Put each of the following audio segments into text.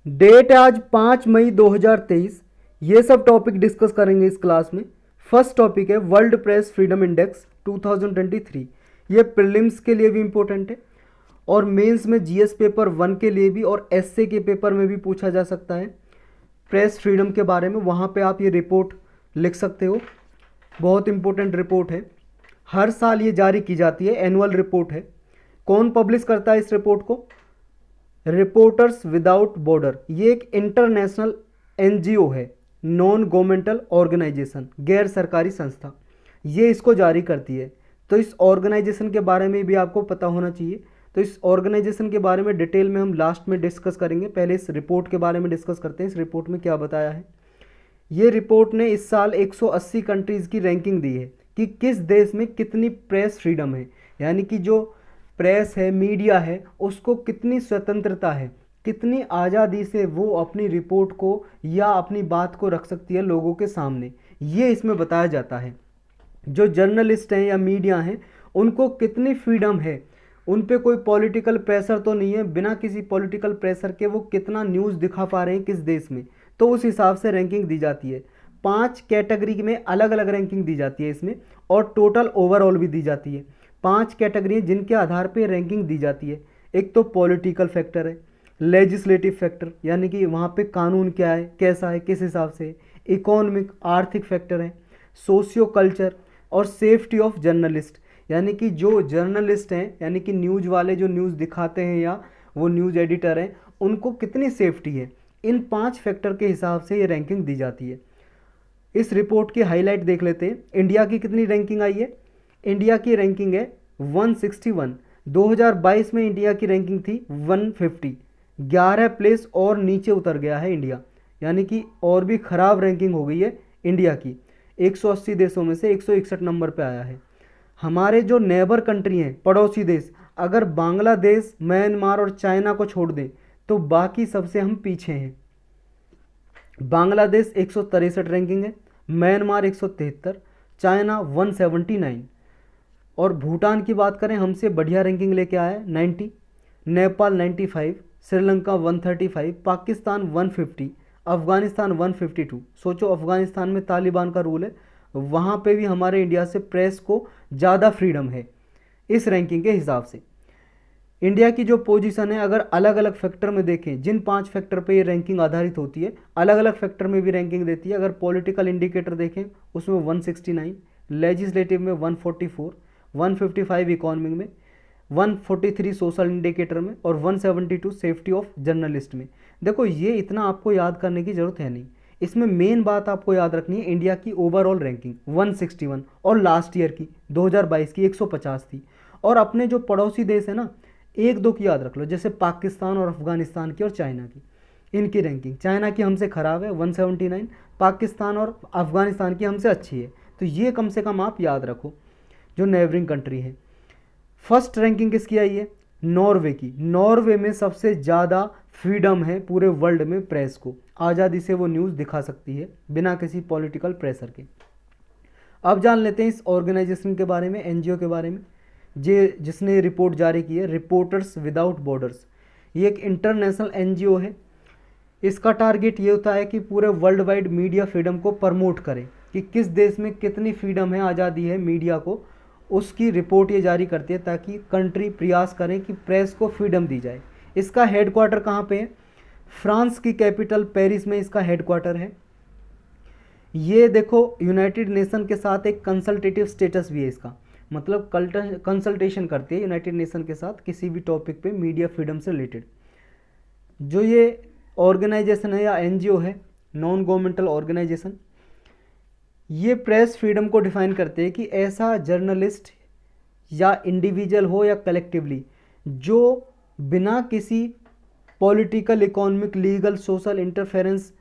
Date आज 5 मई 2023। ये सब टॉपिक डिस्कस करेंगे इस क्लास में। फर्स्ट टॉपिक है वर्ल्ड प्रेस फ्रीडम इंडेक्स 2023। ये प्रीलिम्स के लिए भी इम्पोर्टेंट है और मेंस में जीएस पेपर 1 के लिए भी और एसए के पेपर में भी पूछा जा सकता है प्रेस फ्रीडम के बारे में। वहाँ पे आप ये रिपोर्ट लिख सकते हो। बहुत इंपॉर्टेंट रिपोर्ट है, हर साल ये जारी की जाती है, एनुअल रिपोर्ट है। कौन पब्लिश करता है इस रिपोर्ट को? Reporters without border. ये एक इंटरनेशनल एनजीओ है, नॉन गवर्नमेंटल ऑर्गेनाइजेशन, गैर सरकारी संस्था, ये इसको जारी करती है। तो इस ऑर्गेनाइजेशन के बारे में भी आपको पता होना चाहिए। तो इस ऑर्गेनाइजेशन के बारे में डिटेल में हम लास्ट में डिस्कस करेंगे। पहले इस रिपोर्ट के बारे में डिस्कस करते हैं, इस रिपोर्ट में क्या बताया है। ये रिपोर्ट ने इस साल 180 कंट्रीज़ की रैंकिंग दी है कि किस देश में कितनी प्रेस फ्रीडम है, यानी कि जो प्रेस है, मीडिया है, उसको कितनी स्वतंत्रता है, कितनी आज़ादी से वो अपनी रिपोर्ट को या अपनी बात को रख सकती है लोगों के सामने। ये इसमें बताया जाता है। जो जर्नलिस्ट हैं या मीडिया हैं उनको कितनी फ्रीडम है, उन पे कोई पॉलिटिकल प्रेशर तो नहीं है, बिना किसी पॉलिटिकल प्रेशर के वो कितना न्यूज़ दिखा पा रहे हैं किस देश में। तो उस हिसाब से रैंकिंग दी जाती है। 5 कैटेगरी में अलग अलग रैंकिंग दी जाती है इसमें, और टोटल ओवरऑल भी दी जाती है। 5 कैटेगरी जिनके आधार पर रैंकिंग दी जाती है। एक तो पॉलिटिकल फैक्टर है, लेजिस्लेटिव फैक्टर यानी कि वहाँ पे कानून क्या है, कैसा है, किस हिसाब से, इकोनॉमिक आर्थिक फैक्टर है, सोशियो कल्चर, और सेफ्टी ऑफ जर्नलिस्ट यानी कि जो जर्नलिस्ट हैं, यानी कि न्यूज़ वाले जो न्यूज़ दिखाते हैं या वो न्यूज़ एडिटर हैं, उनको कितनी सेफ्टी है। इन 5 फैक्टर के हिसाब से ये रैंकिंग दी जाती है। इस रिपोर्ट की हाईलाइट देख लेते हैं। इंडिया की कितनी रैंकिंग आई है? इंडिया की रैंकिंग है 161। 2022 में इंडिया की रैंकिंग थी 150। 11 प्लेस और नीचे उतर गया है इंडिया, यानी कि और भी ख़राब रैंकिंग हो गई है इंडिया की। 180 देशों में से 161 नंबर पे आया है। हमारे जो नेबर कंट्री हैं, पड़ोसी देश, अगर बांग्लादेश, म्यांमार और चाइना को छोड़ दें तो बाकी सबसे हम पीछे हैं। बांग्लादेश 163 रैंकिंग है, म्यांमार 173, चाइना 179, और भूटान की बात करें हमसे बढ़िया रैंकिंग लेके आया है 90, नेपाल 95, श्रीलंका 135, पाकिस्तान 150, अफगानिस्तान 152। सोचो अफगानिस्तान में तालिबान का रूल है, वहाँ पे भी हमारे इंडिया से प्रेस को ज़्यादा फ्रीडम है इस रैंकिंग के हिसाब से। इंडिया की जो पोजीशन है, अगर अलग अलग फैक्टर में देखें, जिन 5 फैक्टर पे ये रैंकिंग आधारित होती है, अलग अलग फैक्टर में भी रैंकिंग देती है। अगर पॉलिटिकल इंडिकेटर देखें उसमें 169, लेजिस्लेटिव में 144, 155 इकोनॉमिक में, 143 सोशल इंडिकेटर में, और 172 सेफ्टी ऑफ जर्नलिस्ट में। देखो ये इतना आपको याद करने की ज़रूरत है नहीं। इसमें मेन बात आपको याद रखनी है, इंडिया की ओवरऑल रैंकिंग 161 और लास्ट ईयर की 2022 की 150 थी। और अपने जो पड़ोसी देश है ना, एक दो की याद रख लो, जैसे पाकिस्तान और अफगानिस्तान की और चाइना की, इनकी रैंकिंग चाइना की हमसे ख़राब है 179, पाकिस्तान और अफगानिस्तान की हमसे अच्छी है। तो ये कम से कम आप याद रखो जो नेबरिंग कंट्री है। फर्स्ट रैंकिंग किसकी आई है? नॉर्वे की। नॉर्वे में सबसे ज़्यादा फ्रीडम है पूरे वर्ल्ड में, प्रेस को आज़ादी से वो न्यूज़ दिखा सकती है बिना किसी पॉलिटिकल प्रेशर के। अब जान लेते हैं इस ऑर्गेनाइजेशन के बारे में, एनजीओ के बारे में, जिसने रिपोर्ट जारी की है, रिपोर्टर्स विदाउट बॉर्डर्स। ये एक इंटरनेशनल एनजीओ है। इसका टारगेट ये होता है कि पूरे वर्ल्ड वाइड मीडिया फ्रीडम को प्रमोट करें कि किस देश में कितनी फ्रीडम है, आज़ादी है मीडिया को, उसकी रिपोर्ट ये जारी करती है ताकि कंट्री प्रयास करें कि प्रेस को फ्रीडम दी जाए। इसका हेडक्वार्टर कहाँ पे है? फ्रांस की कैपिटल पेरिस में इसका हेडक्वार्टर है। ये देखो यूनाइटेड नेशन के साथ एक कंसल्टेटिव स्टेटस भी है इसका, मतलब कंसल्टेशन करती है यूनाइटेड नेशन के साथ किसी भी टॉपिक पे मीडिया फ्रीडम से रिलेटेड। जो ये ऑर्गेनाइजेशन है या एनजीओ है, नॉन गवर्नमेंटल ऑर्गेनाइजेशन, ये प्रेस फ्रीडम को डिफाइन करते हैं कि ऐसा जर्नलिस्ट या इंडिविजुअल हो या कलेक्टिवली जो बिना किसी political, economic, legal, social interference,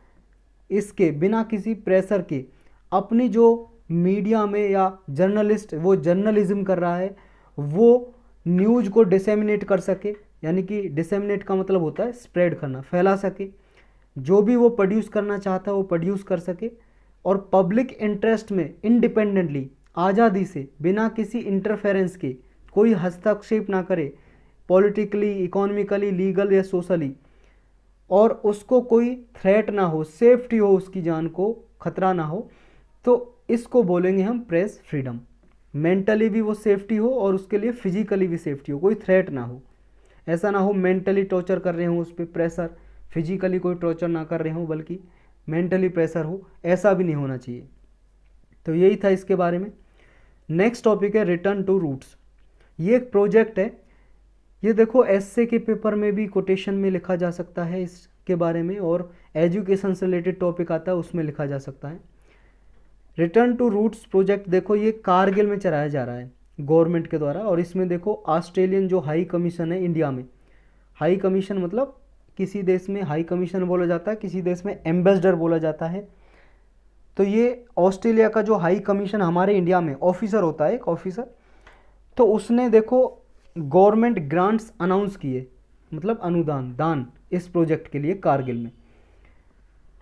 इसके बिना किसी प्रेशर के अपनी जो मीडिया में या जर्नलिस्ट वो जर्नलिज्म कर रहा है वो न्यूज़ को डिसेमिनेट कर सके, यानी कि डिसेमिनेट का मतलब होता है स्प्रेड करना, फैला सके। जो भी वो प्रोड्यूस करना चाहता है वो प्रोड्यूस कर सके, और पब्लिक इंटरेस्ट में इंडिपेंडेंटली, आज़ादी से, बिना किसी इंटरफेरेंस के, कोई हस्तक्षेप ना करे पॉलिटिकली, इकोनॉमिकली, लीगल या सोशली, और उसको कोई थ्रेट ना हो, सेफ्टी हो, उसकी जान को खतरा ना हो, तो इसको बोलेंगे हम प्रेस फ्रीडम। मेंटली भी वो सेफ्टी हो और उसके लिए फिजिकली भी सेफ्टी हो, कोई थ्रेट ना हो। ऐसा ना हो मेंटली टॉर्चर कर रहे हो उस पर प्रेशर, फिजिकली कोई टॉर्चर ना कर रहे हो बल्कि मेंटली प्रेशर हो, ऐसा भी नहीं होना चाहिए। तो यही था इसके बारे में। नेक्स्ट टॉपिक है रिटर्न टू रूट्स। ये एक प्रोजेक्ट है, ये देखो एसए के पेपर में भी कोटेशन में लिखा जा सकता है इसके बारे में, और एजुकेशन से रिलेटेड टॉपिक आता है उसमें लिखा जा सकता है। रिटर्न टू रूट्स प्रोजेक्ट देखो ये कारगिल में चलाया जा रहा है गवर्नमेंट के द्वारा, और इसमें देखो ऑस्ट्रेलियन जो हाई कमीशन है इंडिया में, हाई कमीशन मतलब किसी देश में हाई कमीशन बोला जाता है, किसी देश में एम्बेसडर बोला जाता है। तो ये ऑस्ट्रेलिया का जो हाई कमीशन हमारे इंडिया में ऑफिसर होता है, एक ऑफिसर, तो उसने देखो गवर्नमेंट ग्रांट्स अनाउंस किए, मतलब अनुदान दान इस प्रोजेक्ट के लिए कारगिल में,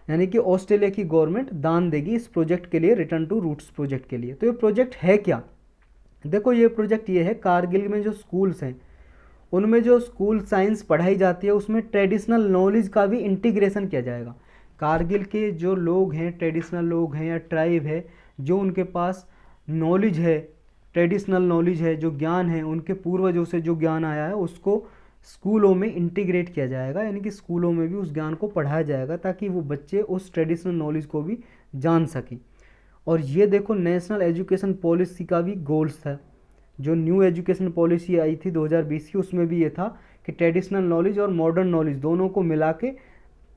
यानी कि ऑस्ट्रेलिया की गवर्नमेंट दान देगी इस प्रोजेक्ट के लिए, रिटर्न टू रूट्स प्रोजेक्ट के लिए। तो ये प्रोजेक्ट है क्या, देखो ये प्रोजेक्ट ये है, कारगिल में जो स्कूल्स हैं उनमें जो स्कूल साइंस पढ़ाई जाती है उसमें ट्रेडिशनल नॉलेज का भी इंटीग्रेशन किया जाएगा। कारगिल के जो लोग हैं, ट्रेडिशनल लोग हैं या ट्राइब है, जो उनके पास नॉलेज है, ट्रेडिशनल नॉलेज है, जो ज्ञान है, उनके पूर्वजों से जो ज्ञान आया है उसको स्कूलों में इंटीग्रेट किया जाएगा, यानी कि स्कूलों में भी उस ज्ञान को पढ़ाया जाएगा ताकि वो बच्चे उस ट्रेडिशनल नॉलेज को भी जान सकें। और ये देखो नेशनल एजुकेशन पॉलिसी का भी गोल्स था, जो न्यू एजुकेशन पॉलिसी आई थी 2020 की, उसमें भी ये था कि ट्रेडिशनल नॉलेज और मॉडर्न नॉलेज दोनों को मिला के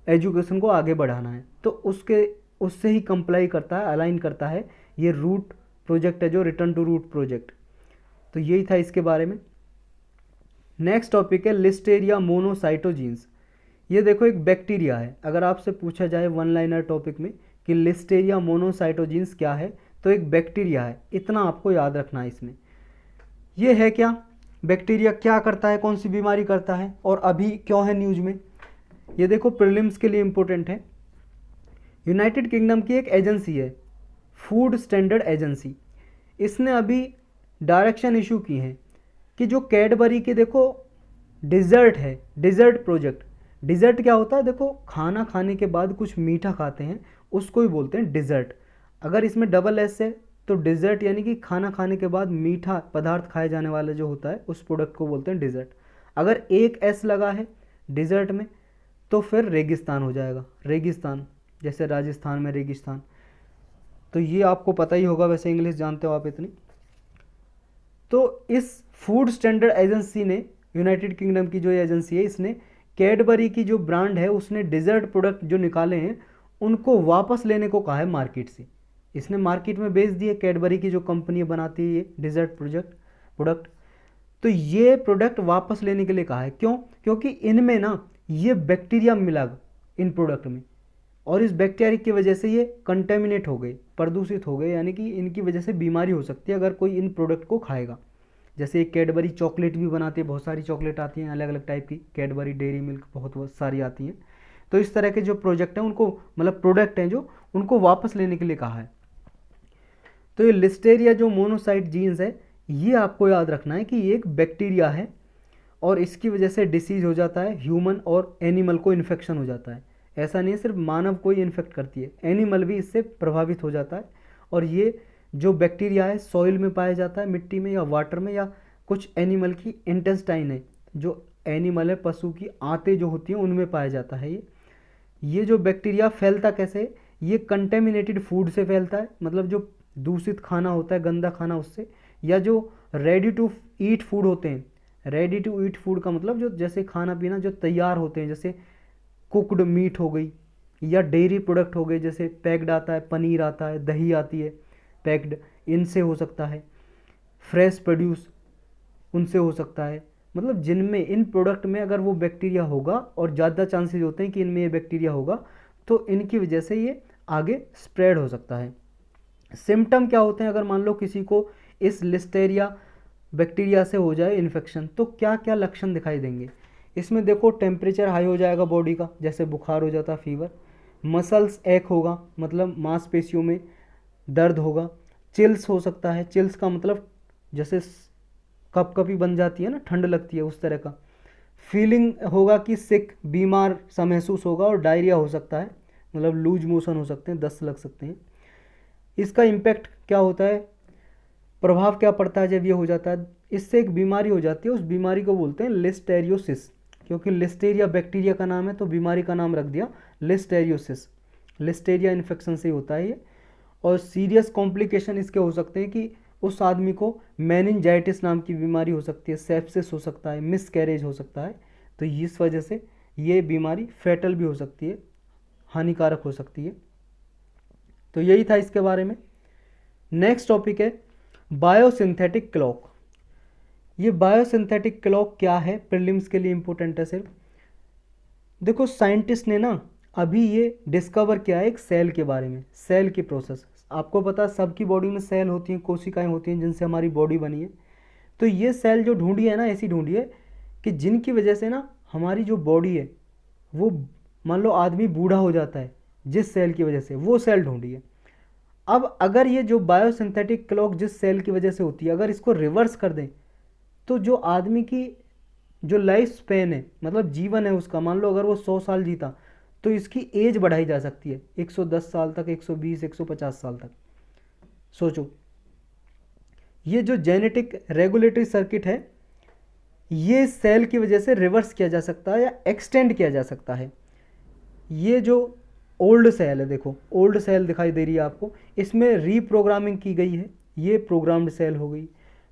एजुकेशन को आगे बढ़ाना है। तो उससे ही कंप्लाई करता है, अलाइन करता है ये रूट प्रोजेक्ट है जो रिटर्न टू रूट प्रोजेक्ट। तो यही था इसके बारे में। नेक्स्ट टॉपिक है लिस्टेरिया मोनोसाइटोजीन्स। ये देखो एक बैक्टीरिया है, अगर आपसे पूछा जाए वन लाइनर टॉपिक में कि लिस्टेरिया मोनोसाइटोजीन्स क्या है, तो एक बैक्टीरिया है, इतना आपको याद रखना है इसमें। ये है क्या, बैक्टीरिया क्या करता है, कौन सी बीमारी करता है और अभी क्यों है न्यूज़ में, ये देखो प्रीलिम्स के लिए इंपॉर्टेंट है। यूनाइटेड किंगडम की एक एजेंसी है, फूड स्टैंडर्ड एजेंसी, इसने अभी डायरेक्शन इशू की है कि जो कैडबरी के देखो डिज़र्ट है, डिज़र्ट प्रोजेक्ट, डिज़र्ट क्या होता है, देखो खाना खाने के बाद कुछ मीठा खाते हैं उसको ही बोलते हैं डिज़र्ट। अगर इसमें डबल एस है तो डिज़र्ट यानी कि खाना खाने के बाद मीठा पदार्थ खाए जाने वाला जो होता है उस प्रोडक्ट को बोलते हैं डिज़र्ट। अगर एक एस लगा है डिज़र्ट में तो फिर रेगिस्तान हो जाएगा, रेगिस्तान, जैसे राजस्थान में रेगिस्तान। तो ये आपको पता ही होगा, वैसे इंग्लिश जानते हो आप इतनी। तो इस फूड स्टैंडर्ड एजेंसी ने, यूनाइटेड किंगडम की जो एजेंसी है, इसने कैडबरी की जो ब्रांड है उसने डिज़र्ट प्रोडक्ट जो निकाले हैं उनको वापस लेने को कहा है मार्केट से। इसने मार्केट में बेच दिए, कैडबरी की जो कंपनी बनाती है ये डिज़र्ट प्रोडक्ट, तो ये प्रोडक्ट वापस लेने के लिए कहा है। क्यों, क्योंकि इनमें ना ये बैक्टीरिया मिला इन प्रोडक्ट में, और इस बैक्टीरिया की वजह से ये कंटेमिनेट हो गए, प्रदूषित हो गए, यानी कि इनकी वजह से बीमारी हो सकती है अगर कोई इन प्रोडक्ट को खाएगा। जैसे कैडबरी चॉकलेट भी बनाती है, बहुत सारी चॉकलेट आती हैं अलग अलग टाइप की, कैडबरी डेयरी मिल्क बहुत सारी आती हैं। तो इस तरह के जो प्रोजेक्ट हैं उनको, मतलब प्रोडक्ट हैं जो, उनको वापस लेने के लिए कहा है। तो ये लिस्टेरिया जो मोनोसाइट जीन्स है, ये आपको याद रखना है कि ये एक बैक्टीरिया है और इसकी वजह से डिसीज हो जाता है, ह्यूमन और एनिमल को इन्फेक्शन हो जाता है। ऐसा नहीं है सिर्फ मानव को ही इन्फेक्ट करती है, एनिमल भी इससे प्रभावित हो जाता है। और ये जो बैक्टीरिया है सॉइल में पाया जाता है, मिट्टी में या वाटर में, या कुछ एनिमल की इंटेस्टाइन है, जो एनिमल है पशु की आंतें जो होती हैं उनमें पाया जाता है। ये जो बैक्टीरिया फैलता कैसे, ये कंटेमिनेटेड फूड से फैलता है, मतलब जो दूषित खाना होता है, गंदा खाना, उससे, या जो रेडी टू ईट फूड होते हैं। रेडी टू ईट फूड का मतलब जो जैसे खाना पीना जो तैयार होते हैं, जैसे कुकड मीट हो गई, या डेयरी प्रोडक्ट हो गए, जैसे पैक्ड आता है, पनीर आता है, दही आती है पैक्ड, इनसे हो सकता है। फ्रेश प्रोड्यूस उनसे हो सकता है, मतलब जिनमें इन प्रोडक्ट में अगर वो बैक्टीरिया होगा, और ज़्यादा चांसेस होते हैं कि इनमें ये बैक्टीरिया होगा, तो इनकी वजह से ये आगे स्प्रेड हो सकता है। सिम्टम क्या होते हैं, अगर मान लो किसी को इस लिस्टेरिया बैक्टीरिया से हो जाए इन्फेक्शन, तो क्या क्या लक्षण दिखाई देंगे। इसमें देखो टेम्परेचर हाई हो जाएगा बॉडी का, जैसे बुखार हो जाता है, फीवर। मसल्स एक होगा, मतलब मांसपेशियों में दर्द होगा। चिल्स हो सकता है, चिल्स का मतलब जैसे कपकपी बन जाती है ना, ठंड लगती है, उस तरह का। फीलिंग होगा कि सिक, बीमार सा महसूस होगा, और डायरिया हो सकता है, मतलब लूज मोशन हो सकते हैं, दस्त लग सकते हैं। इसका इम्पैक्ट क्या होता है, प्रभाव क्या पड़ता है जब ये हो जाता है, इससे एक बीमारी हो जाती है, उस बीमारी को बोलते हैं लिस्टेरियोसिस, क्योंकि लिस्टेरिया बैक्टीरिया का नाम है तो बीमारी का नाम रख दिया लिस्टेरियोसिस। लिस्टेरिया इन्फेक्शन से होता है ये। और सीरियस कॉम्प्लिकेशन इसके हो सकते हैं कि उस आदमी को मेनिंजाइटिस नाम की बीमारी हो सकती है, सेप्सिस हो सकता है, मिसकैरेज हो सकता है। तो इस वजह से ये बीमारी फेटल भी हो सकती है, हानिकारक हो सकती है। तो यही था इसके बारे में। नेक्स्ट टॉपिक है बायोसिंथेटिक क्लॉक। ये बायोसिंथेटिक क्लॉक क्या है, प्रीलिम्स के लिए इंपॉर्टेंट है सिर्फ। देखो साइंटिस्ट ने ना अभी ये डिस्कवर किया है एक सेल के बारे में, सेल की प्रोसेस। आपको पता है सबकी बॉडी में सेल होती हैं, कोशिकाएं होती हैं जिनसे हमारी बॉडी बनी है। तो ये सेल जो ढूंढी है ना, ऐसी ढूंढी है कि जिनकी वजह से ना हमारी जो बॉडी है वो, मान लो आदमी बूढ़ा हो जाता है जिस सेल की वजह से, वो सेल ढूंढी है। अब अगर ये जो बायोसिंथेटिक क्लॉक जिस सेल की वजह से होती है, अगर इसको रिवर्स कर दें तो जो आदमी की जो लाइफ स्पेन है, मतलब जीवन है उसका, मान लो अगर वो 100 साल जीता तो इसकी एज बढ़ाई जा सकती है 110 साल तक, 120, 150 साल तक। सोचो, ये जो जेनेटिक रेगुलेटरी सर्किट है ये सेल की वजह से रिवर्स किया जा सकता है या एक्सटेंड किया जा सकता है। ये जो ओल्ड सेल है, देखो ओल्ड सेल दिखाई दे रही है आपको, इसमें रीप्रोग्रामिंग की गई है, ये प्रोग्राम्ड सेल हो गई।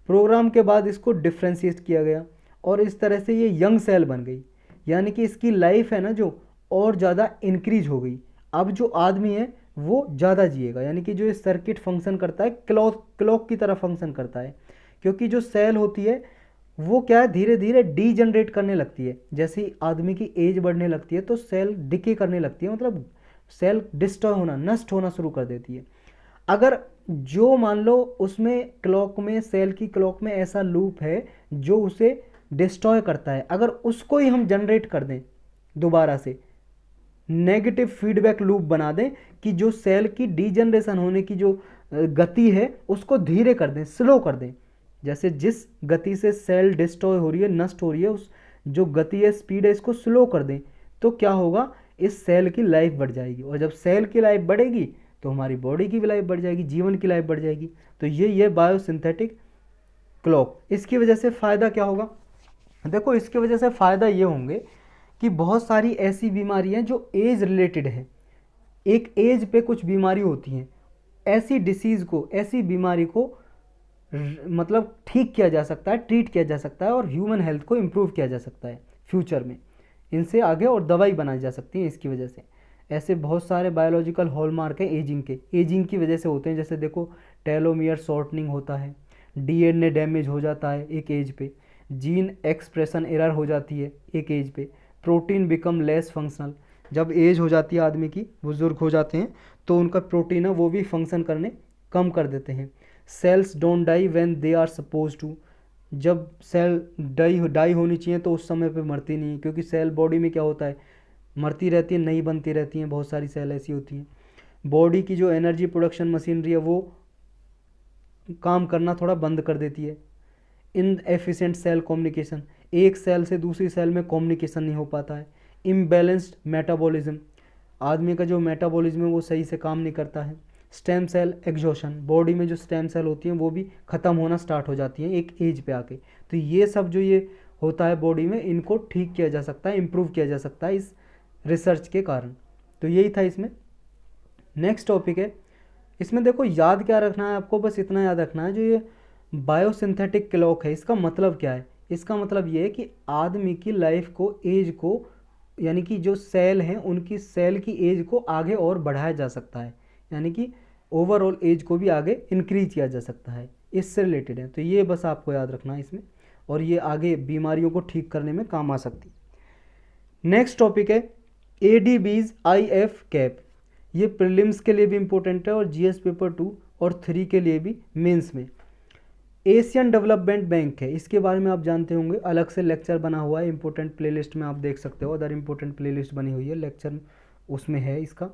प्रोग्राम के बाद इसको डिफ्रेंशिएट किया गया और इस तरह से ये यंग सेल बन गई, यानी कि इसकी लाइफ है ना जो और ज़्यादा इंक्रीज हो गई। अब जो आदमी है वो ज़्यादा जिएगा, यानी कि जो ये सर्किट फंक्शन करता है क्लॉक की तरह फंक्शन करता है। क्योंकि जो सेल होती है वो क्या है, धीरे धीरे डीजनरेट करने लगती है। जैसे ही आदमी की एज बढ़ने लगती है तो सेल डिके करने लगती है, मतलब सेल डिस्ट्रॉय होना, नष्ट होना शुरू कर देती है। अगर जो मान लो उसमें क्लॉक में, सेल की क्लॉक में ऐसा लूप है जो उसे डिस्ट्रॉय करता है, अगर उसको ही हम जनरेट कर दें दोबारा से, नेगेटिव फीडबैक लूप बना दें कि जो सेल की डीजनरेशन होने की जो गति है उसको धीरे कर दें, स्लो कर दें। जैसे जिस गति से सेल डिस्ट्रॉय हो रही है, नष्ट हो रही है, उस जो गति है, स्पीड है, इसको स्लो कर दें, तो क्या होगा, इस सेल की लाइफ बढ़ जाएगी। और जब सेल की लाइफ बढ़ेगी तो हमारी बॉडी की भी लाइफ बढ़ जाएगी, जीवन की लाइफ बढ़ जाएगी। तो ये बायोसिंथेटिक क्लॉक। इसकी वजह से फ़ायदा क्या होगा, देखो इसकी वजह से फ़ायदा ये होंगे कि बहुत सारी ऐसी बीमारियां जो एज रिलेटेड है, एक एज पे कुछ बीमारी होती हैं, ऐसी डिसीज़ को, ऐसी बीमारी को मतलब ठीक किया जा सकता है, ट्रीट किया जा सकता है, और ह्यूमन हेल्थ को इम्प्रूव किया जा सकता है फ्यूचर में इनसे आगे, और दवाई बनाई जा सकती है इसकी वजह से। ऐसे बहुत सारे बायोलॉजिकल हॉलमार्क हैं एजिंग के, एजिंग की वजह से होते हैं। जैसे देखो टेलोमियर शॉर्टनिंग होता है, डीएनए डैमेज हो जाता है एक एज पे, जीन एक्सप्रेशन एरर हो जाती है एक एज पे, प्रोटीन बिकम लेस फंक्शनल। जब एज हो जाती है आदमी की, बुजुर्ग हो जाते हैं, तो उनका प्रोटीन है वो भी फंक्शन करने कम कर देते हैं। Cells don't die when they are suppose to, जब सेल डाई होनी चाहिए तो उस समय पे मरती नहीं, क्योंकि सेल बॉडी में क्या होता है, मरती रहती है, नई बनती रहती हैं, बहुत सारी सेल ऐसी होती हैं। बॉडी की जो एनर्जी प्रोडक्शन मशीनरी है वो काम करना थोड़ा बंद कर देती है। इनएफिशिएंट सेल कम्युनिकेशन, एक सेल से दूसरी सेल में कम्युनिकेशन नहीं हो पाता है। इम्बैलेंस्ड मेटाबॉलिज्म, आदमी का जो मेटाबॉलिज्म है वो सही से काम नहीं करता है। स्टेम सेल एग्जॉशन, बॉडी में जो स्टेम सेल होती हैं वो भी ख़त्म होना स्टार्ट हो जाती हैं एक एज पे आके। तो ये सब जो ये होता है बॉडी में, इनको ठीक किया जा सकता है, इम्प्रूव किया जा सकता है इस रिसर्च के कारण। तो यही था इसमें। नेक्स्ट टॉपिक है, इसमें देखो याद क्या रखना है आपको, बस इतना याद रखना है, जो ये बायोसिंथेटिक क्लॉक है इसका मतलब क्या है। इसका मतलब ये है कि आदमी की लाइफ को, एज को, यानी कि जो सेल हैं उनकी सेल की एज को आगे और बढ़ाया जा सकता है, यानी कि ओवरऑल एज को भी आगे इंक्रीज किया जा सकता है, इससे रिलेटेड है। तो ये बस आपको याद रखना है इसमें, और ये आगे बीमारियों को ठीक करने में काम आ सकती है। नेक्स्ट टॉपिक है ADB's IF कैप। ये प्रीलिम्स के लिए भी इम्पोर्टेंट है और GS पेपर 2 और 3 के लिए भी, मेंस में। एशियन डेवलपमेंट बैंक है, इसके बारे में आप जानते होंगे, अलग से लेक्चर बना हुआ है, इंपॉर्टेंट प्लेलिस्ट में आप देख सकते हो, अदर इंपॉर्टेंट प्लेलिस्ट बनी हुई है, लेक्चर उसमें है इसका।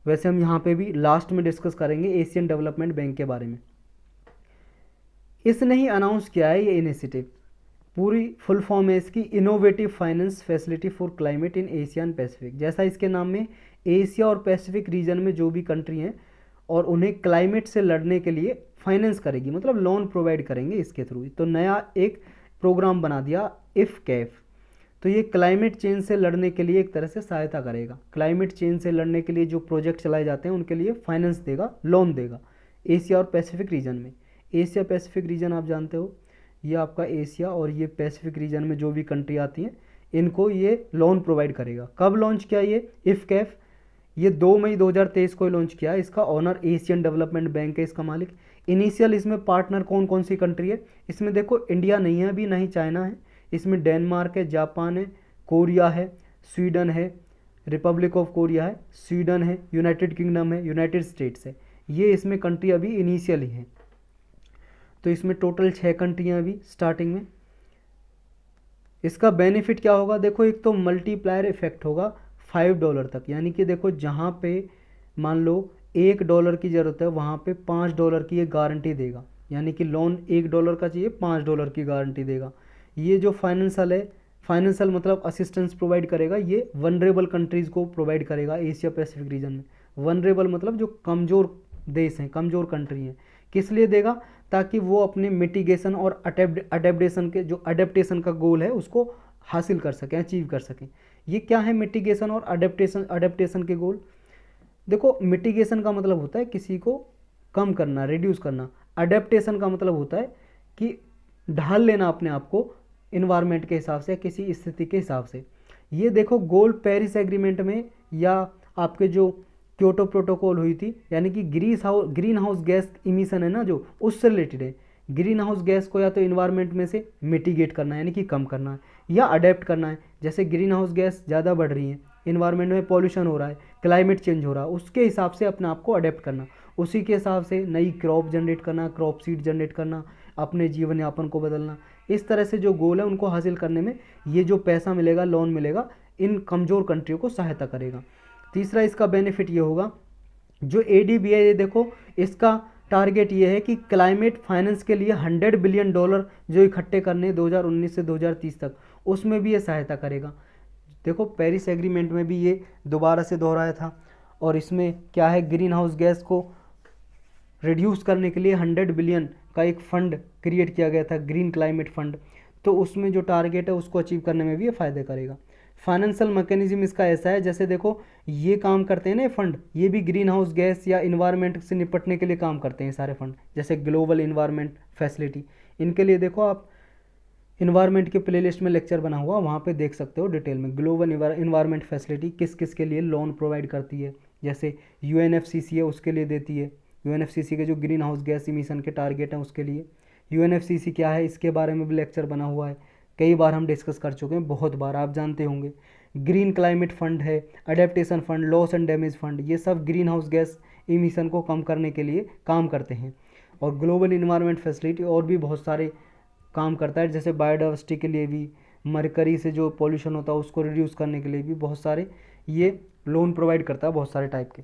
वैसे हम यहाँ पे भी लास्ट में डिस्कस करेंगे एशियन डेवलपमेंट बैंक के बारे में। इसने ही अनाउंस किया है ये इनिशिएटिव, पूरी फुल फॉर्म है इसकी, innovative finance facility for climate in Asia and Pacific. जैसा इसके नाम में, एशिया और पैसिफिक रीजन में जो भी कंट्री हैं और उन्हें क्लाइमेट से लड़ने के लिए फाइनेंस करेगी, मतलब लोन प्रोवाइड करेंगे इसके थ्रू। तो नया एक प्रोग्राम बना दिया इफ कैफ। तो ये क्लाइमेट चेंज से लड़ने के लिए एक तरह से सहायता करेगा। क्लाइमेट चेंज से लड़ने के लिए जो प्रोजेक्ट चलाए जाते हैं उनके लिए फाइनेंस देगा, लोन देगा एशिया और पैसिफिक रीजन में। एशिया पैसिफिक रीजन आप जानते हो, ये आपका एशिया और ये पैसिफिक रीजन में जो भी कंट्री आती हैं इनको ये लोन प्रोवाइड करेगा। कब लॉन्च किया ये इफ कैफ? ये 2 मई 2023 को लॉन्च किया। इसका ऑनर एशियन डेवलपमेंट बैंक है, इसका मालिक। इनिशियल इसमें पार्टनर कौन कौन सी कंट्री है? इसमें देखो इंडिया नहीं है अभी, ना ही चाइना है। इसमें डेनमार्क है, जापान है, कोरिया है, स्वीडन है, रिपब्लिक ऑफ कोरिया है, स्वीडन है, यूनाइटेड किंगडम है, यूनाइटेड स्टेट्स है। ये इसमें कंट्री अभी इनिशियल ही है। तो इसमें टोटल 6 कंट्रियाँ अभी स्टार्टिंग में। इसका बेनिफिट क्या होगा? देखो एक तो मल्टीप्लायर इफेक्ट होगा $5 तक, यानी कि देखो जहाँ पे मान लो $1 की ज़रूरत है वहाँ पे $5 की ये गारंटी देगा, यानी कि लोन $1 का चाहिए $5 की गारंटी देगा। ये जो फाइनेंशियल है, फाइनेंशियल मतलब असिस्टेंस प्रोवाइड करेगा, ये वनरेबल कंट्रीज़ को प्रोवाइड करेगा एशिया पैसिफिक रीजन में। वनरेबल मतलब जो कमज़ोर देश हैं, कमज़ोर कंट्री हैं। किस लिए देगा? ताकि वो अपने मिटिगेशन और अडेप्टेशन के जो अडेप्टेशन का गोल है उसको हासिल कर सकें, अचीव कर सकें। ये क्या है मिटिगेशन और अडेप्टेशन के गोल? देखो मिटिगेशन का मतलब होता है किसी को कम करना, रिड्यूस करना। अडेप्टेशन का मतलब होता है कि ढाल लेना अपने आप को इन्वायरमेंट के हिसाब से, किसी स्थिति के हिसाब से। ये देखो गोल पेरिस एग्रीमेंट में या आपके जो क्योटो प्रोटोकॉल हुई थी, यानी कि ग्रीन हाउस गैस इमिशन है ना जो, उससे रिलेटेड है। ग्रीन हाउस गैस को या तो इन्वायरमेंट में से मिटिगेट करना है यानी कि कम करना है, या अडेप्ट करना है। जैसे ग्रीन हाउस गैस ज़्यादा बढ़ रही है, इन्वायरमेंट में पॉल्यूशन हो रहा है, क्लाइमेट चेंज हो रहा है, उसके हिसाब से अपने आप को अडेप्ट करना, उसी के हिसाब से नई क्रॉप जनरेट करना, क्रॉप सीड जनरेट करना, अपने जीवन यापन को बदलना। इस तरह से जो गोल है उनको हासिल करने में ये जो पैसा मिलेगा, लोन मिलेगा, इन कमज़ोर कंट्रियों को सहायता करेगा। तीसरा इसका बेनिफिट ये होगा, जो ADB है ये देखो इसका टारगेट ये है कि क्लाइमेट फाइनेंस के लिए $100 बिलियन जो इकट्ठे करने 2019 से 2030 तक, उसमें भी ये सहायता करेगा। देखो पेरिस एग्रीमेंट में भी ये दोबारा से दोहराया था, और इसमें क्या है, ग्रीन हाउस गैस को रिड्यूस करने के लिए 100 बिलियन का एक फ़ंड क्रिएट किया गया था, ग्रीन क्लाइमेट फंड। तो उसमें जो टारगेट है उसको अचीव करने में भी ये फ़ायदे करेगा। फाइनेंशियल मैकेनिज्म इसका ऐसा है, जैसे देखो ये काम करते हैं ना ये फंड, ये भी ग्रीन हाउस गैस या इन्वायरमेंट से निपटने के लिए काम करते हैं सारे फंड। जैसे ग्लोबल इन्वायरमेंट फैसिलिटी, इनके लिए देखो आप इन्वायरमेंट के प्लेलिस्ट में लेक्चर बना हुआ, वहाँ पे देख सकते हो डिटेल में। ग्लोबल इन्वायरमेंट फैसिलिटी किस किस के लिए लोन प्रोवाइड करती है, जैसे UNFCCC है उसके लिए देती है। UNFCCC के जो ग्रीन हाउस गैस इमिशन के टारगेट हैं उसके लिए। UNFCCC क्या है इसके बारे में भी लेक्चर बना हुआ है, कई बार हम डिस्कस कर चुके हैं, बहुत बार आप जानते होंगे। ग्रीन क्लाइमेट फंड है, adaptation fund, loss and damage fund, ये सब ग्रीन हाउस गैस इमिशन को कम करने के लिए काम करते हैं। और ग्लोबल इन्वायरमेंट फैसिलिटी और भी बहुत सारे काम करता है, जैसे बायोडाइवर्सिटी के लिए भी, मरकरी से जो पॉल्यूशन होता है उसको रिड्यूस करने के लिए भी बहुत सारे ये लोन प्रोवाइड करता है, बहुत सारे टाइप के।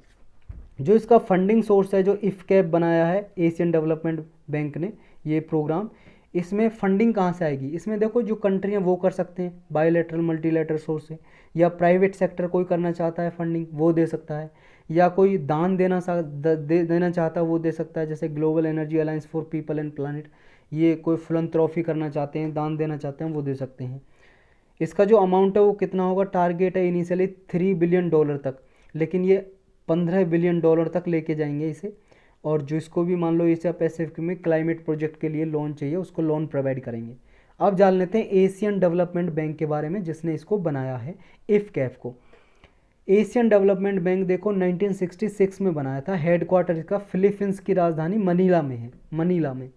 जो इसका फंडिंग सोर्स है, जो इफ कैप बनाया है एशियन डेवलपमेंट बैंक ने ये प्रोग्राम, इसमें फंडिंग कहाँ से आएगी? इसमें देखो जो कंट्री हैं वो कर सकते हैं बायोलेटरल मल्टीलेटरल सोर्स से, या प्राइवेट सेक्टर कोई करना चाहता है फंडिंग वो दे सकता है, या कोई दान देना चाहता है वो दे सकता है। जैसे global energy alliance for people and planet, ये कोई फिलैंथ्रोपी करना चाहते हैं, दान देना चाहते हैं, वो दे सकते हैं। इसका जो अमाउंट है वो कितना होगा? टारगेट है इनिशियली $3 बिलियन तक, लेकिन ये $15 बिलियन तक लेके जाएंगे इसे। और जो इसको भी मान लो एशिया पैसिफिक में क्लाइमेट प्रोजेक्ट के लिए लोन चाहिए, उसको लोन प्रोवाइड करेंगे। अब जान लेते हैं एशियन डेवलपमेंट बैंक के बारे में, जिसने इसको बनाया है इफ कैफ को। एशियन डेवलपमेंट बैंक देखो 1966 में बनाया था। हेडक्वार्टर इसका फिलीपींस की राजधानी मनीला में है, मनीला में।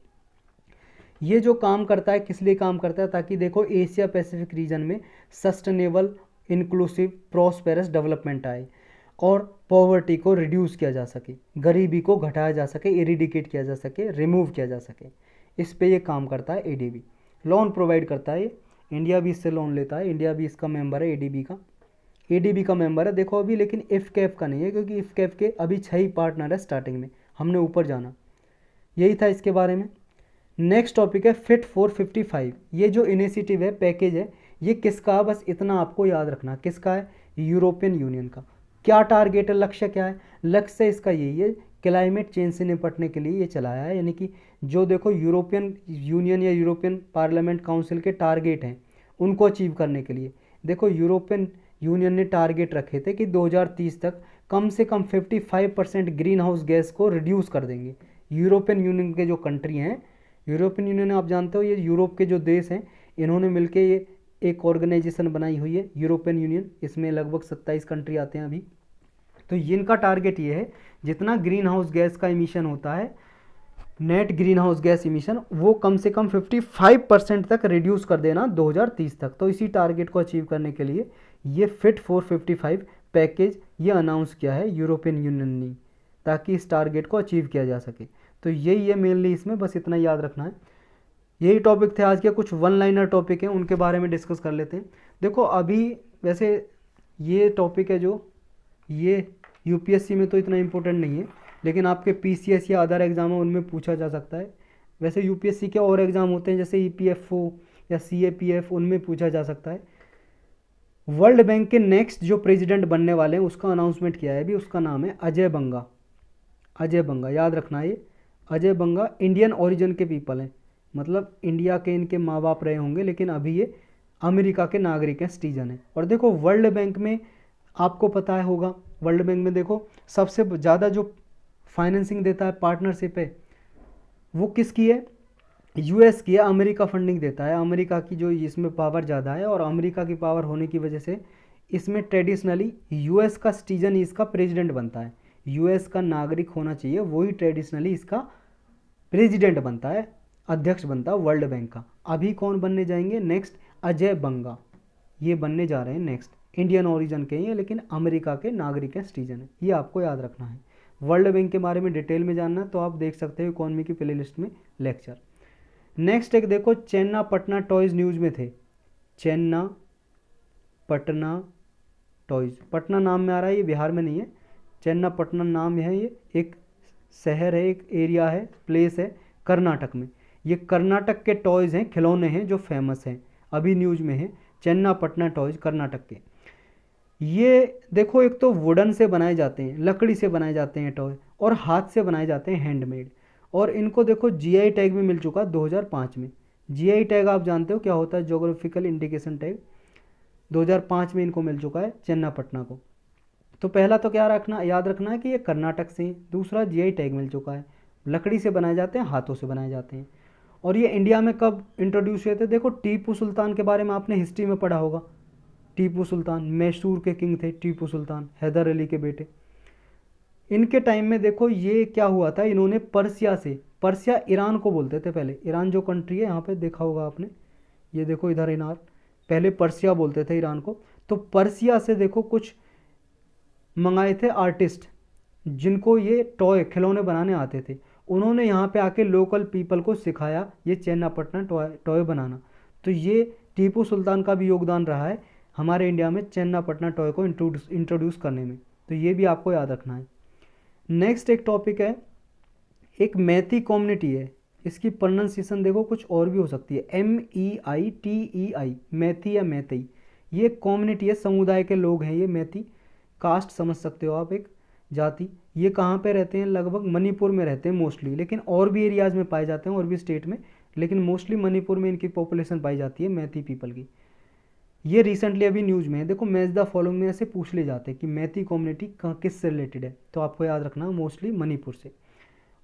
ये जो काम करता है किस लिए काम करता है? ताकि देखो एशिया पैसिफिक रीजन में सस्टेनेबल, इंक्लूसिव, प्रॉस्पेरस डेवलपमेंट आए और पॉवर्टी को रिड्यूस किया जा सके, गरीबी को घटाया जा सके, इरिडिकेट किया जा सके, रिमूव किया जा सके। इस पे ये काम करता है ADB, लोन प्रोवाइड करता है। इंडिया भी इससे लोन लेता है, इंडिया भी इसका मेंबर है, ADB का मेंबर है। देखो अभी लेकिन इफ कैफ का नहीं है, क्योंकि इफ कैफ के अभी 6 ही पार्टनर है स्टार्टिंग में, हमने ऊपर जाना। यही था इसके बारे में। नेक्स्ट टॉपिक है फिट फॉर 55। ये जो इनिशिएटिव है, पैकेज है, ये किसका है, बस इतना आपको याद रखना, किसका है, यूरोपियन यूनियन का। क्या टारगेट है, लक्ष्य क्या है, लक्ष्य इसका यही है, क्लाइमेट चेंज से निपटने के लिए ये चलाया है। यानी कि जो देखो यूरोपियन यूनियन या यूरोपियन पार्लियामेंट काउंसिल के टारगेट हैं, उनको अचीव करने के लिए देखो यूरोपियन यूनियन ने टारगेट रखे थे कि 2030 तक कम से कम 55% ग्रीन हाउस गैस को रिड्यूस कर देंगे। यूरोपियन यूनियन के जो कंट्री हैं, यूरोपियन यूनियन आप जानते हो, ये यूरोप के जो देश हैं, इन्होंने मिलकर ये एक ऑर्गेनाइजेशन बनाई हुई है यूरोपियन यूनियन। इसमें लगभग 27 कंट्री आते हैं अभी। तो इनका टारगेट ये है, जितना ग्रीन हाउस गैस का इमिशन होता है, net green house gas emission, वो कम से कम 55% तक रिड्यूस कर देना 2030 तक। तो इसी टारगेट को अचीव करने के लिए ये फिट फॉर 55 पैकेज ये अनाउंस किया है यूरोपियन यूनियन ने, ताकि इस टारगेट को अचीव किया जा सके। तो यही है मेनली इसमें, बस इतना याद रखना है। यही टॉपिक थे आज के। कुछ वन लाइनर टॉपिक हैं, उनके बारे में डिस्कस कर लेते हैं। देखो अभी वैसे ये टॉपिक है जो ये यूपीएससी में तो इतना इम्पोर्टेंट नहीं है, लेकिन आपके पीसीएस या अदर एग्जाम है उनमें पूछा जा सकता है। वैसे यूपीएससी के और एग्ज़ाम होते हैं जैसे ईपीएफओ या सीएपीएफ, उनमें पूछा जा सकता है। वर्ल्ड बैंक के नेक्स्ट जो प्रेसिडेंट बनने वाले हैं उसका अनाउंसमेंट किया है अभी, उसका नाम है अजय बंगा। अजय बंगा याद रखना है। ये अजय बंगा इंडियन ओरिजिन के पीपल हैं, मतलब इंडिया के इनके माँ बाप रहे होंगे, लेकिन अभी ये अमेरिका के नागरिक हैं, सिटीजन हैं। और देखो वर्ल्ड बैंक में आपको पता है होगा, वर्ल्ड बैंक में देखो सबसे ज़्यादा जो फाइनेंसिंग देता है, पार्टनरशिप है, वो किसकी है, यूएस की है। अमेरिका फंडिंग देता है, अमेरिका की जो इसमें पावर ज़्यादा है, और अमेरिका की पावर होने की वजह से इसमें ट्रेडिशनली यूएस का सिटीजन ही इसका प्रेसिडेंट बनता है। यूएस का नागरिक होना चाहिए, वही ट्रेडिशनली इसका प्रेसिडेंट बनता है, अध्यक्ष बनता है वर्ल्ड बैंक का। अभी कौन बनने जाएंगे नेक्स्ट, अजय बंगा, ये बनने जा रहे हैं नेक्स्ट। इंडियन ओरिजिन के हैं लेकिन अमेरिका के नागरिक हैं, सिटीजन है, ये आपको याद रखना है। वर्ल्ड बैंक के बारे में डिटेल में जानना तो आप देख सकते हो इकोनॉमी की प्लेलिस्ट में लेक्चर। नेक्स्ट एक देखो, चेन्ना पटना टॉयज़ न्यूज़ में थे। चेन्ना पटना टॉयज़, पटना नाम में आ रहा है, ये बिहार में नहीं है। चेन्ना पटना नाम है, ये एक शहर है, एक एरिया है, प्लेस है कर्नाटक में। ये कर्नाटक के टॉयज़ हैं, खिलौने हैं जो फेमस हैं, अभी न्यूज़ में है। चेन्ना पटना टॉयज़ कर्नाटक के। ये देखो एक तो वुडन से बनाए जाते हैं, लकड़ी से बनाए जाते हैं टॉय, और हाथ से बनाए जाते हैं हैंडमेड। और इनको देखो जीआई टैग भी मिल चुका 2005 में। जीआई टैग आप जानते हो क्या होता है, ज्योग्राफिकल इंडिकेशन टैग, 2005 में इनको मिल चुका है चन्नापटना को। तो पहला तो क्या रखना, याद रखना है कि ये कर्नाटक से, दूसरा जीआई टैग मिल चुका है, लकड़ी से बनाए जाते हैं, हाथों से बनाए जाते हैं। और ये इंडिया में कब इंट्रोड्यूस हुए थे, देखो टीपू सुल्तान के बारे में आपने हिस्ट्री में पढ़ा होगा। टीपू सुल्तान मैसूर के किंग थे, टीपू सुल्तान हैदर अली के बेटे। इनके टाइम में देखो ये क्या हुआ था, इन्होंने पर्सिया से, पर्सिया ईरान को बोलते थे पहले, ईरान जो कंट्री है यहाँ पे देखा होगा आपने, ये देखो इधर ईरान, पहले पर्सिया बोलते थे ईरान को। तो पर्सिया से देखो कुछ मंगाए थे आर्टिस्ट, जिनको ये टॉय खिलौने बनाने आते थे। उन्होंने यहाँ पे आके लोकल पीपल को सिखाया ये चेन्नापटना टॉय बनाना। तो ये टीपू सुल्तान का भी योगदान रहा है हमारे इंडिया में चेन्नापटना टॉय को इंट्रोड्यूस करने में। तो ये भी आपको याद रखना है। नेक्स्ट एक टॉपिक है, एक मैती कम्युनिटी है, इसकी प्रोनाउंसिएशन देखो कुछ और भी हो सकती है, MEITEI, मैती या मैतई। ये कम्युनिटी है, समुदाय के लोग हैं ये मैती, कास्ट समझ सकते हो आप, एक जाति। ये कहाँ पे रहते हैं, लगभग मणिपुर में रहते हैं मोस्टली, लेकिन और भी एरियाज़ में पाए जाते हैं, और भी स्टेट में, लेकिन मोस्टली मणिपुर में इनकी पॉपुलेशन पाई जाती है मैती पीपल की। ये रिसेंटली अभी न्यूज़ में है। देखो मैच द फॉलोइंग में ऐसे पूछ ले जाते हैं कि मैती कम्युनिटी किस से रिलेटेड है, तो आपको याद रखना मोस्टली मणिपुर से।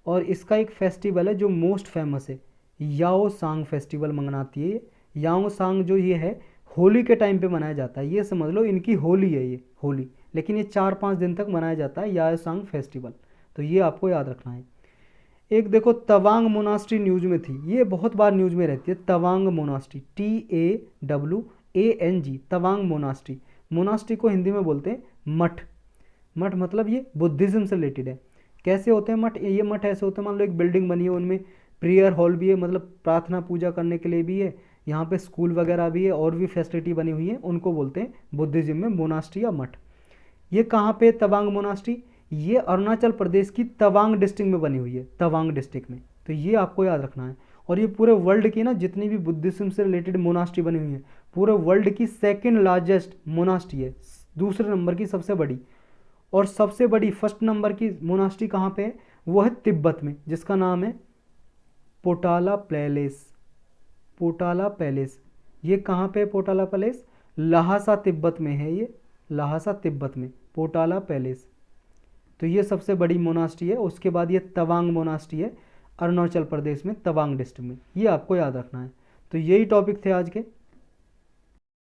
और इसका एक फेस्टिवल है जो मोस्ट फेमस है, याओ सांग फेस्टिवल मनाती है ये। याओ सांग जो ये है होली के टाइम पे मनाया जाता है, ये समझ लो इनकी होली है ये होली, लेकिन ये 4-5 दिन तक मनाया जाता है याओ सांग फेस्टिवल। तो ये आपको याद रखना है। एक देखो तवांग मोनास्ट्री न्यूज़ में थी, ये बहुत बार न्यूज़ में रहती है, Tawang monastery, TAWANG, Tawang monastery. Monastery को हिंदी में बोलते हैं मठ। मठ मतलब ये बुद्धिज़्म से रिलेटेड है। कैसे होते हैं मठ, ये मठ ऐसे होते हैं, मान लो एक बिल्डिंग बनी है, उनमें प्रेयर हॉल भी है, मतलब प्रार्थना पूजा करने के लिए भी है, यहाँ पे स्कूल वगैरह भी है, और भी फैसिलिटी बनी हुई है, उनको बोलते हैं बुद्धिज़्म में मोनास्ट्री या मठ। ये कहाँ पे तवांग मोनास्ट्री, ये अरुणाचल प्रदेश की तवांग डिस्ट्रिक्ट में बनी हुई है, तवांग डिस्ट्रिक्ट में। तो ये आपको याद रखना है। और ये पूरे वर्ल्ड की ना जितनी भी बुद्धिज्म से रिलेटेड मोनास्ट्री बनी हुई है, पूरे वर्ल्ड की सेकंड लार्जेस्ट मोनास्ट्री है, दूसरे नंबर की सबसे बड़ी। और सबसे बड़ी फर्स्ट नंबर की मोनास्ट्री कहाँ पे है, वो है तिब्बत में, जिसका नाम है पोटाला पैलेस। पोटाला पैलेस, ये कहाँ पे है पोटाला पैलेस, लहासा तिब्बत में है ये, लहासा तिब्बत में पोटाला पैलेस। तो ये सबसे बड़ी मोनास्ट्री है। उसके बाद ये तवांग मोनास्ट्री है, अरुणाचल प्रदेश में तवांग डिस्ट्रिक्ट में, ये आपको याद रखना है। तो यही टॉपिक थे आज के।